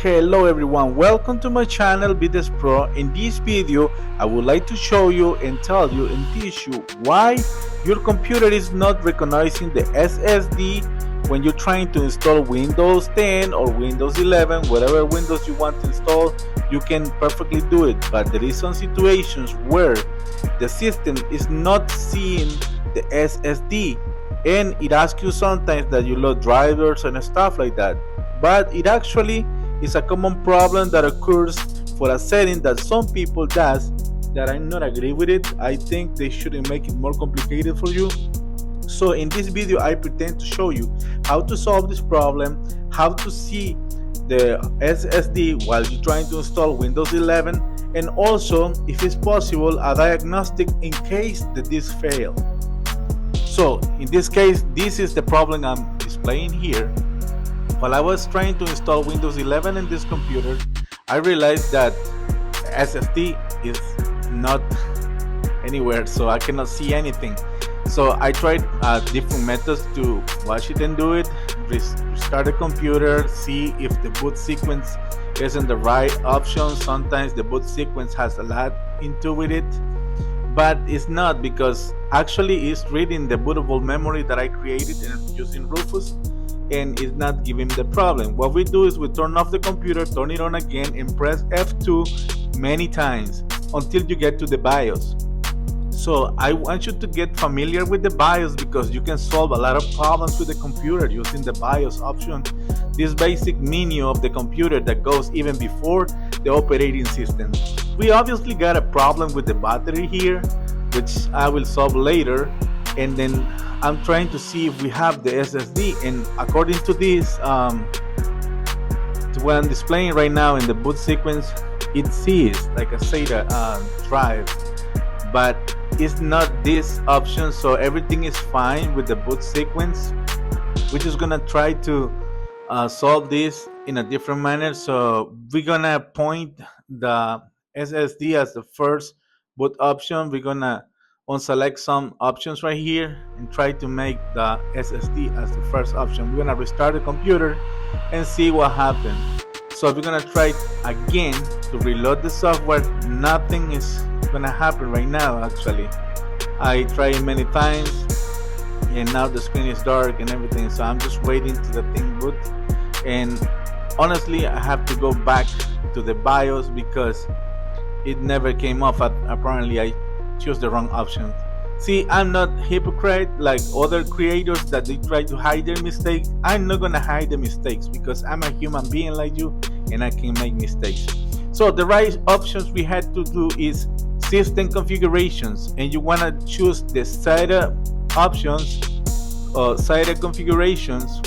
Hello everyone, welcome to my channel BTS Pro. In this video, I would like to show you and tell you and teach you why your computer is not recognizing the SSD when you're trying to install Windows 10 or Windows 11, whatever Windows you want to install, you can perfectly do it. But there is some situations where the system is not seeing the SSD and it asks you sometimes that you load drivers and stuff like that. But it actually is a common problem that occurs for a setting that some people does that I not agree with it. I think they shouldn't make it more complicated for you. So in this video I pretend to show you how to solve this problem, how to see the SSD while you're trying to install Windows 11, and also if it's possible a diagnostic in case the disk fail. So in this case, this is the problem I'm displaying here. While I was trying to install Windows 11 in this computer, I realized that SSD is not anywhere, so I cannot see anything. So I tried different methods to watch it and do it. Restart the computer, see if the boot sequence is in the right option. Sometimes the boot sequence has a lot into with it, but it's not, because actually it's reading the bootable memory that I created using Rufus, and it's not giving the problem. What we do is we turn off the computer, turn it on again, and press F2 many times until you get to the BIOS. So I want you to get familiar with the BIOS, because you can solve a lot of problems with the computer using the BIOS option, this basic menu of the computer that goes even before the operating system. We obviously got a problem with the battery here, which I will solve later, and then I'm trying to see if we have the SSD, and according to this, to what I'm displaying right now in the boot sequence, it sees like a SATA drive, but it's not this option, so everything is fine with the boot sequence. We're just gonna try to solve this in a different manner. So we're gonna point the SSD as the first boot option. We're gonna unselect some options right here and try to make the SSD as the first option. We're gonna restart the computer and see what happened. So we're gonna try again to reload the software. Nothing is gonna happen right now. Actually, I tried many times and now the screen is dark and everything, so I'm just waiting to the thing boot. And honestly, I have to go back to the BIOS because it never came off. Apparently I chose the wrong option. See, I'm not hypocrite like other creators that they try to hide their mistakes. I'm not gonna hide the mistakes because I'm a human being like you and I can make mistakes. So the right options we had to do is system configurations, and you want to choose the SATA options or SATA configurations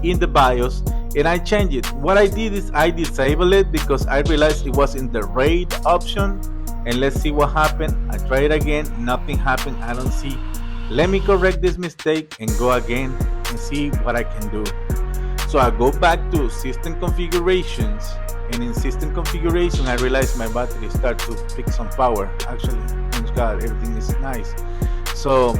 in the BIOS, and I changed it. What I did is I disabled it because I realized it was in the RAID option, and let's see what happened. I try it again, nothing happened. I don't see. Let me correct this mistake and go again and see what I can do. So I go back to system configurations, and in system configuration I realized my battery started to pick some power. Actually, thank God, everything is nice. So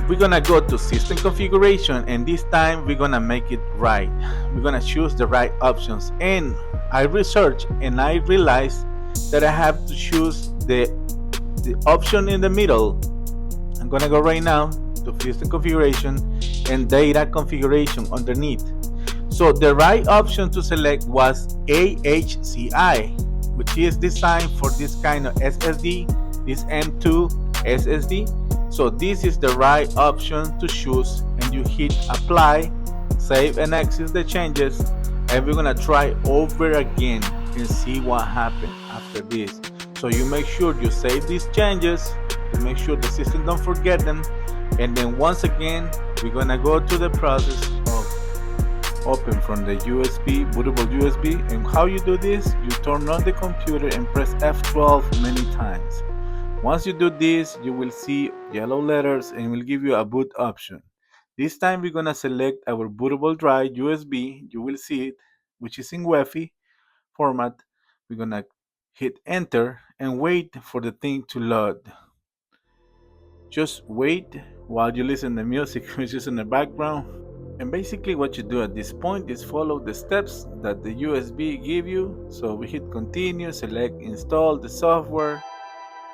we're gonna go to system configuration, and this time we're gonna make it right. We're gonna choose the right options, and I researched and I realized that I have to choose the option in the middle. I'm gonna go right now to system configuration and data configuration underneath. So the right option to select was AHCI, which is designed for this kind of SSD, this M2 SSD. So this is the right option to choose, and you hit apply, save and exit the changes, and we're gonna try over again and see what happened after this. So you make sure you save these changes, you make sure the system don't forget them, and then once again we're gonna go to the process of open from the USB, bootable USB. And how you do this, you turn on the computer and press F12 many times. Once you do this, you will see yellow letters and will give you a boot option. This time we're gonna select our bootable drive USB. You will see it, which is in WEFI format. We're gonna hit enter and wait for the thing to load. Just wait while you listen to the music which is in the background. And basically what you do at this point is follow the steps that the USB give you. So we hit continue, select install the software,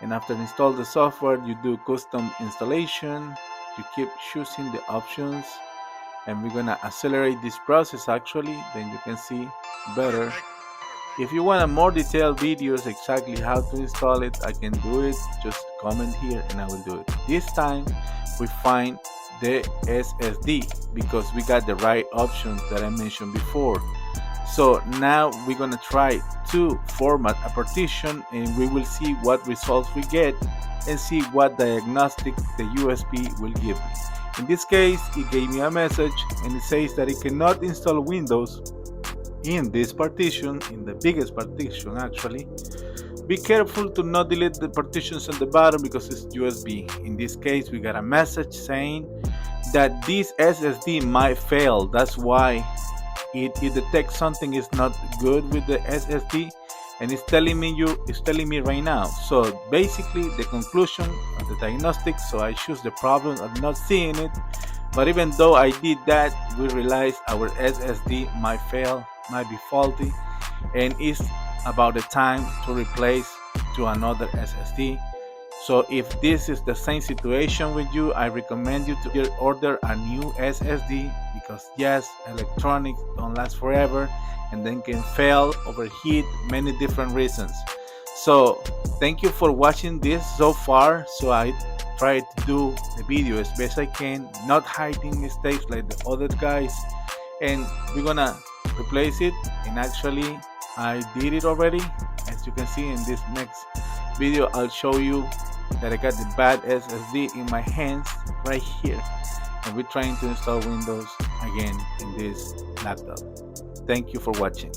and after install the software you do custom installation. You keep choosing the options, and we're gonna accelerate this process actually, then you can see better. If you want a more detailed videos exactly how to install it, I can do it. Just comment here and I will do it. This time we find the SSD because we got the right option that I mentioned before. So now we're gonna try to format a partition and we will see what results we get and see what diagnostic the USB will give me. In this case, it gave me a message and it says that it cannot install Windows in this partition, in the biggest partition actually. Be careful to not delete the partitions on the bottom because it's USB. In this case, we got a message saying that this SSD might fail. That's why it detects something is not good with the SSD, and it's telling me right now. So basically the conclusion of the diagnostic, so I choose the problem of not seeing it. But even though I did that, we realized our SSD might fail, might be faulty, and it's about the time to replace to another SSD. So if this is the same situation with you, I recommend you to order a new SSD because yes, electronics don't last forever and then can fail, overheat, many different reasons. So thank you for watching this so far. So I try to do the video as best I can, not hiding mistakes like the other guys, and we're gonna replace it. And actually I did it already. As you can see in this next video, I'll show you that I got the bad SSD in my hands right here, and we're trying to install Windows again in this laptop. Thank you for watching.